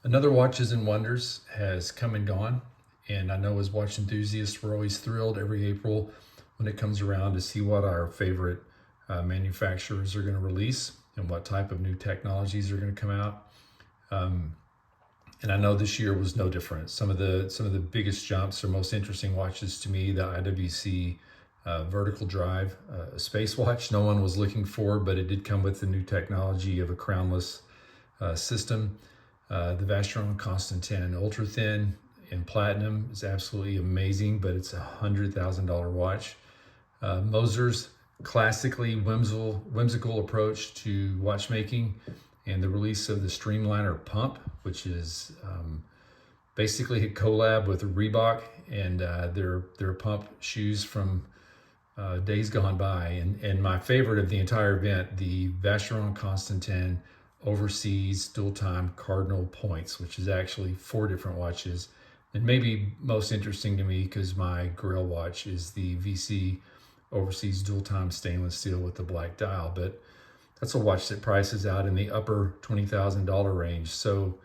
Another Watches and Wonders has come and gone, and I know as watch enthusiasts, we're always thrilled every April when it comes around to see what our favorite manufacturers are going to release and what type of new technologies are going to come out. And I know this year was no different. Some of the biggest jumps or most interesting watches to me, the IWC vertical drive, a space watch no one was looking for, but it did come with the new technology of a crownless system. The Vacheron Constantin Ultra Thin in platinum is absolutely amazing, but it's $100,000 watch. Moser's classically whimsical approach to watchmaking, and the release of the Streamliner pump, which is basically a collab with Reebok and their pump shoes from days gone by. And my favorite of the entire event, the Vacheron Constantin Overseas Dual Time Cardinal Points, which is actually 4 different watches. And maybe most interesting to me because my Grail watch is the VC Overseas Dual Time stainless steel with the black dial, but that's a watch that prices out in the upper $20,000 range. So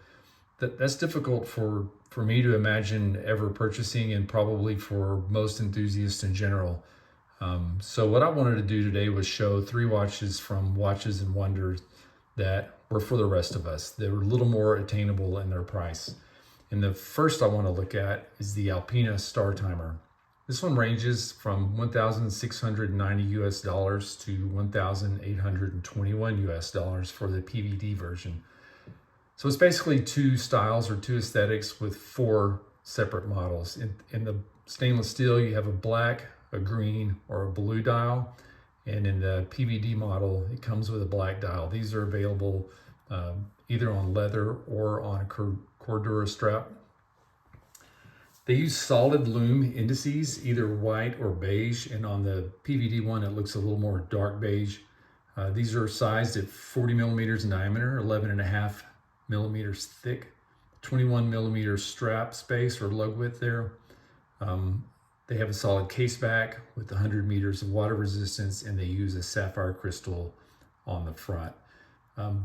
that's difficult for me to imagine ever purchasing, and probably for most enthusiasts in general. So what I wanted to do today was show 3 watches from Watches and Wonders that were for the rest of us. They were a little more attainable in their price. And the first I want to look at is the Alpina Startimer. This one ranges from $1,690 US dollars to $1,821 US dollars for the PVD version. So it's basically 2 styles or 2 aesthetics with 4 separate models. In the stainless steel, you have a black, a green, or a blue dial. And in the PVD model, it comes with a black dial. These are available either on leather or on a Cordura strap. They use solid lume indices, either white or beige, and on the PVD one, it looks a little more dark beige. These are sized at 40 millimeters in diameter, 11.5 millimeters thick, 21 millimeter strap space or lug width there. They have a solid case back with 100 meters of water resistance, and they use a sapphire crystal on the front.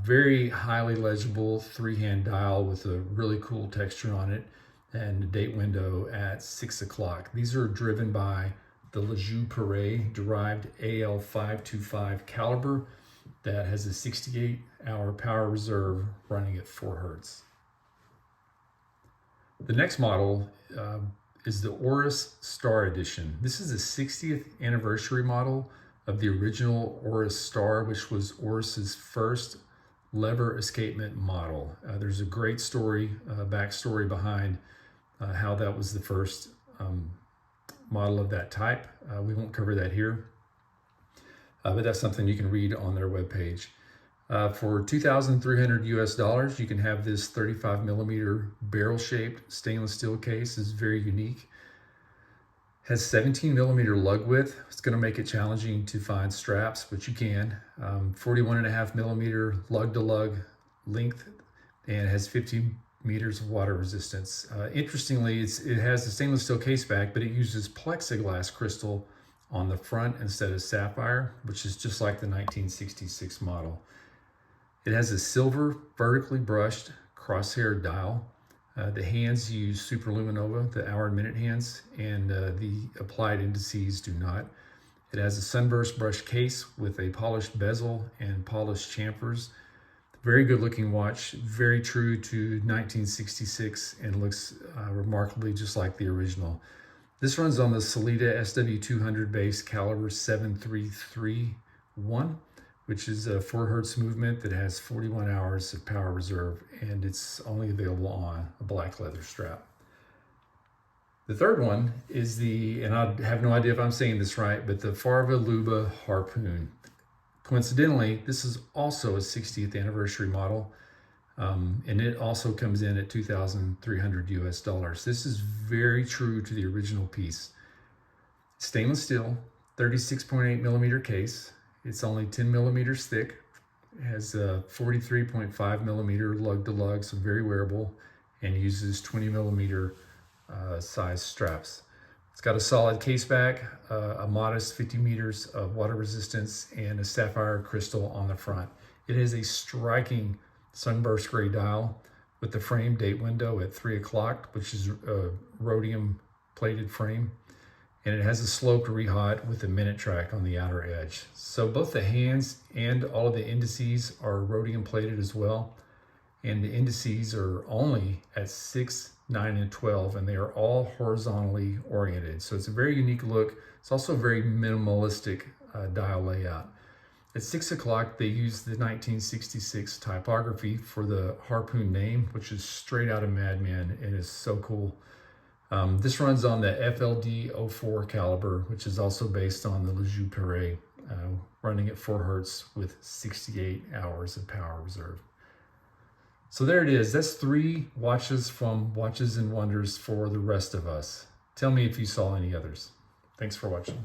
Very highly legible 3-hand dial with a really cool texture on it, and a date window at 6 o'clock. These are driven by the Lejeune derived AL525 caliber that has a 68-hour power reserve running at 4 hertz. The next model is the Oris Star Edition. This is the 60th anniversary model of the original Oris Star, which was Oris's first lever escapement model. There's a great story, backstory behind how that was the first model of that type. We won't cover that here, but that's something you can read on their webpage. For $2,300 US dollars, you can have this 35 millimeter barrel-shaped stainless steel case. It's very unique. Has 17 millimeter lug width. It's going to make it challenging to find straps, but you can. 41.5 millimeter lug-to-lug length, and has 50 meters of water resistance. Interestingly, it has a stainless steel case back, but it uses plexiglass crystal on the front instead of sapphire, which is just like the 1966 model. It has a silver vertically brushed crosshair dial. The hands use Superluminova, the hour and minute hands, and the applied indices do not. It has a sunburst brush case with a polished bezel and polished chamfers. Very good looking watch, very true to 1966, and looks remarkably just like the original. This runs on the Sellita SW200 base caliber 7331, which is a 4 hertz movement that has 41 hours of power reserve, and it's only available on a black leather strap. The third one is and I have no idea if I'm saying this right, but the Favre-Leuba Harpoon. Coincidentally, this is also a 60th anniversary model, and it also comes in at $2,300 US dollars. This is very true to the original piece. Stainless steel, 36.8 millimeter case. It's only 10 millimeters thick. It has a 43.5 millimeter lug-to-lug, so very wearable, and uses 20 millimeter size straps. It's got a solid case back, a modest 50 meters of water resistance, and a sapphire crystal on the front. It is a striking sunburst gray dial with the frame date window at 3 o'clock, which is a rhodium plated frame. And it has a sloped rehaut with a minute track on the outer edge. So both the hands and all of the indices are rhodium plated as well. And the indices are only at 6, 9, and 12, and they are all horizontally oriented. So it's a very unique look. It's also a very minimalistic dial layout. At 6 o'clock, they use the 1966 typography for the Harpoon name, which is straight out of Mad Men. It is so cool. This runs on the FLD-04 caliber, which is also based on the Lejeune Perret, running at 4 Hertz with 68 hours of power reserve. So there it is. That's 3 watches from Watches and Wonders for the rest of us. Tell me if you saw any others. Thanks for watching.